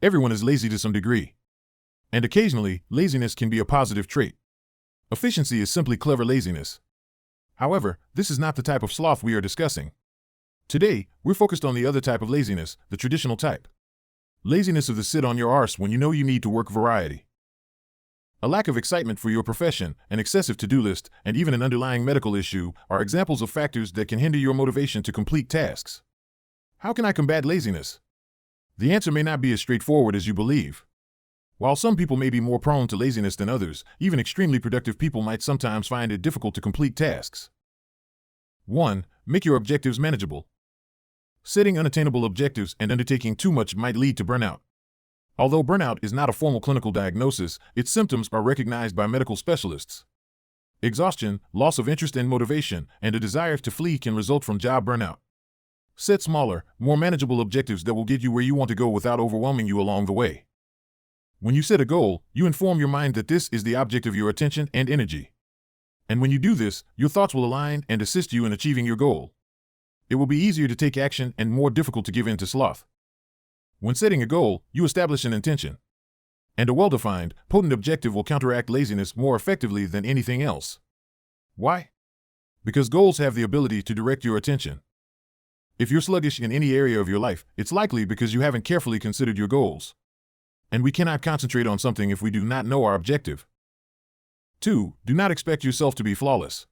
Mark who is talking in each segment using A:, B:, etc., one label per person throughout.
A: Everyone is lazy to some degree. And occasionally, laziness can be a positive trait. Efficiency is simply clever laziness. However, this is not the type of sloth we are discussing. Today, we're focused on the other type of laziness, the traditional type. Laziness of the sit on your arse when you know you need to work variety. A lack of excitement for your profession, an excessive to-do list, and even an underlying medical issue are examples of factors that can hinder your motivation to complete tasks. How can I combat laziness? The answer may not be as straightforward as you believe. While some people may be more prone to laziness than others, even extremely productive people might sometimes find it difficult to complete tasks. 1. Make your objectives manageable. Setting unattainable objectives and undertaking too much might lead to burnout. Although burnout is not a formal clinical diagnosis, its symptoms are recognized by medical specialists. Exhaustion, loss of interest and motivation, and a desire to flee can result from job burnout. Set smaller, more manageable objectives that will get you where you want to go without overwhelming you along the way. When you set a goal, you inform your mind that this is the object of your attention and energy. And when you do this, your thoughts will align and assist you in achieving your goal. It will be easier to take action and more difficult to give in to sloth. When setting a goal, you establish an intention. And a well-defined, potent objective will counteract laziness more effectively than anything else. Why? Because goals have the ability to direct your attention. If you're sluggish in any area of your life, it's likely because you haven't carefully considered your goals. And we cannot concentrate on something if we do not know our objective. 2. Do not expect yourself to be flawless.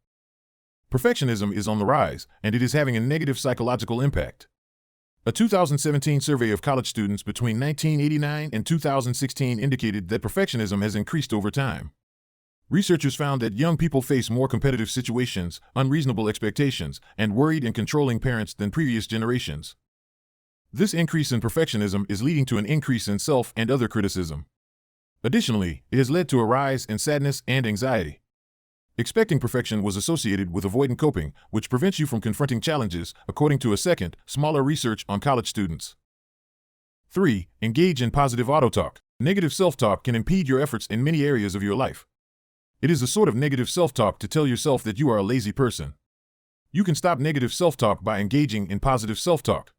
A: Perfectionism is on the rise, and it is having a negative psychological impact. A 2017 survey of college students between 1989 and 2016 indicated that perfectionism has increased over time. Researchers found that young people face more competitive situations, unreasonable expectations, and worried and controlling parents than previous generations. This increase in perfectionism is leading to an increase in self and other criticism. Additionally, it has led to a rise in sadness and anxiety. Expecting perfection was associated with avoidant coping, which prevents you from confronting challenges, according to a second, smaller research on college students. 3. Engage in positive auto-talk. Negative self-talk can impede your efforts in many areas of your life. It is a sort of negative self-talk to tell yourself that you are a lazy person. You can stop negative self-talk by engaging in positive self-talk.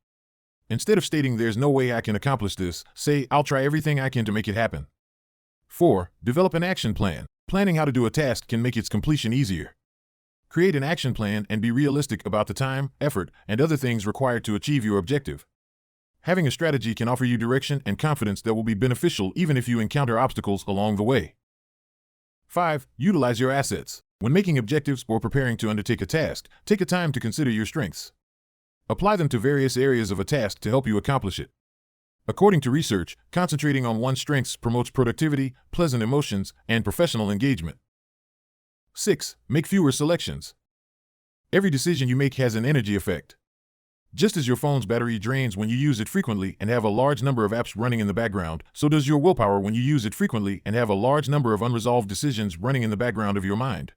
A: Instead of stating there's no way I can accomplish this, say I'll try everything I can to make it happen. 4. Develop an action plan. Planning how to do a task can make its completion easier. Create an action plan and be realistic about the time, effort, and other things required to achieve your objective. Having a strategy can offer you direction and confidence that will be beneficial even if you encounter obstacles along the way. 5. Utilize your assets. When making objectives or preparing to undertake a task, take a time to consider your strengths. Apply them to various areas of a task to help you accomplish it. According to research, concentrating on one's strengths promotes productivity, pleasant emotions, and professional engagement. 6. Make fewer selections. Every decision you make has an energy effect. Just as your phone's battery drains when you use it frequently and have a large number of apps running in the background, so does your willpower when you use it frequently and have a large number of unresolved decisions running in the background of your mind.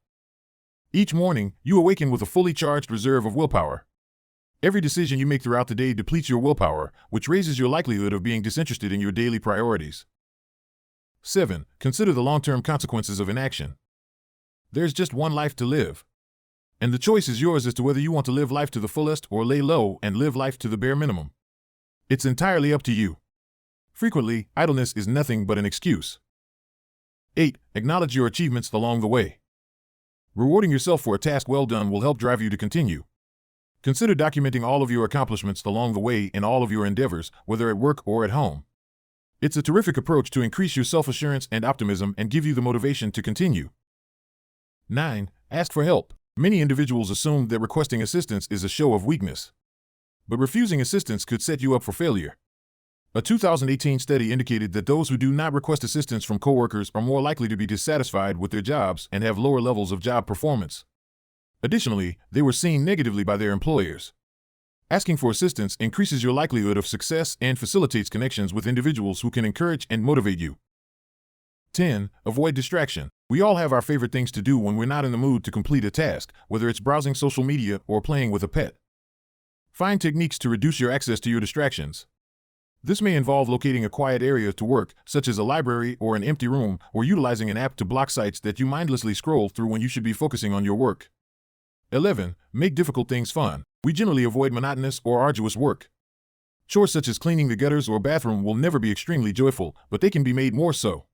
A: Each morning, you awaken with a fully charged reserve of willpower. Every decision you make throughout the day depletes your willpower, which raises your likelihood of being disinterested in your daily priorities. 7. Consider the long-term consequences of inaction. There's just one life to live. And the choice is yours as to whether you want to live life to the fullest or lay low and live life to the bare minimum. It's entirely up to you. Frequently, idleness is nothing but an excuse. 8. Acknowledge your achievements along the way. Rewarding yourself for a task well done will help drive you to continue. Consider documenting all of your accomplishments along the way in all of your endeavors, whether at work or at home. It's a terrific approach to increase your self-assurance and optimism and give you the motivation to continue. 9. Ask for help. Many individuals assume that requesting assistance is a show of weakness. But refusing assistance could set you up for failure. A 2018 study indicated that those who do not request assistance from coworkers are more likely to be dissatisfied with their jobs and have lower levels of job performance. Additionally, they were seen negatively by their employers. Asking for assistance increases your likelihood of success and facilitates connections with individuals who can encourage and motivate you. 10. Avoid distraction. We all have our favorite things to do when we're not in the mood to complete a task, whether it's browsing social media or playing with a pet. Find techniques to reduce your access to your distractions. This may involve locating a quiet area to work, such as a library or an empty room, or utilizing an app to block sites that you mindlessly scroll through when you should be focusing on your work. 11. Make difficult things fun. We generally avoid monotonous or arduous work. Chores such as cleaning the gutters or bathroom will never be extremely joyful, but they can be made more so.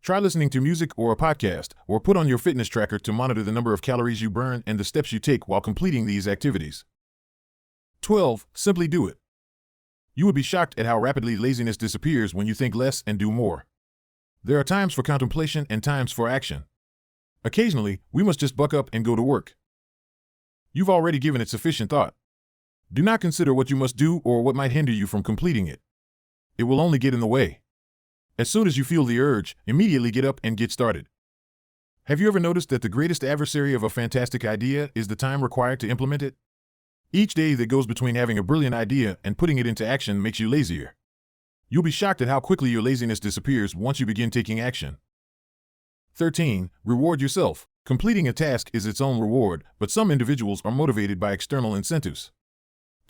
A: Try listening to music or a podcast, or put on your fitness tracker to monitor the number of calories you burn and the steps you take while completing these activities. 12. Simply do it. You would be shocked at how rapidly laziness disappears when you think less and do more. There are times for contemplation and times for action. Occasionally, we must just buck up and go to work. You've already given it sufficient thought. Do not consider what you must do or what might hinder you from completing it. It will only get in the way. As soon as you feel the urge, immediately get up and get started. Have you ever noticed that the greatest adversary of a fantastic idea is the time required to implement it? Each day that goes between having a brilliant idea and putting it into action makes you lazier. You'll be shocked at how quickly your laziness disappears once you begin taking action. 13. Reward yourself. Completing a task is its own reward, but some individuals are motivated by external incentives.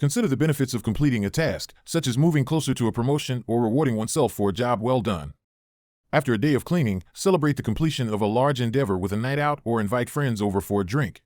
A: Consider the benefits of completing a task, such as moving closer to a promotion or rewarding oneself for a job well done. After a day of cleaning, celebrate the completion of a large endeavor with a night out or invite friends over for a drink.